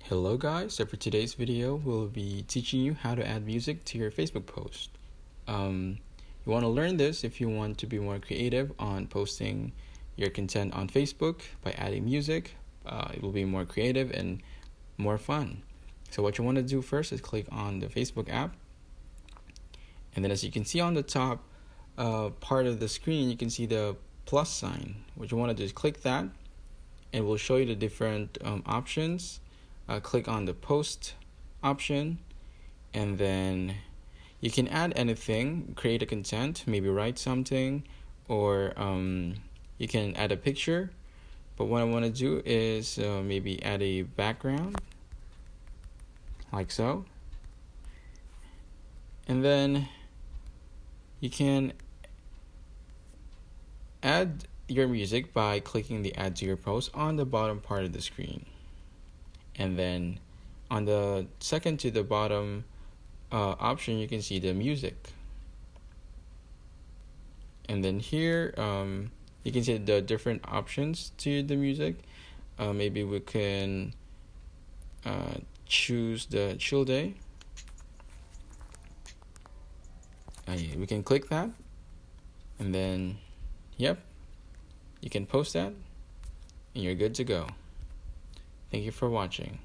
Hello guys, so for today's video we'll be teaching you how to add music to your Facebook post. You want to learn this if you want to be more creative on posting your content on Facebook by adding music. It will be more creative and more fun. So what you want to do first is click on the Facebook app, and then as you can see on the top part of the screen, you can see the plus sign. What you want to do is click that, and it will show you the different options. Click on the post option, and then you can add anything, create a content, maybe write something, or you can add a picture. But what I want to do is maybe add a background like so, and then you can add your music by clicking the add to your post on the bottom part of the screen. And then on the second to the bottom option, you can see the music. And then here, you can see the different options to the music. Maybe we can choose the chill day. We can click that, and then, yep, you can post that, and you're good to go. Thank you for watching.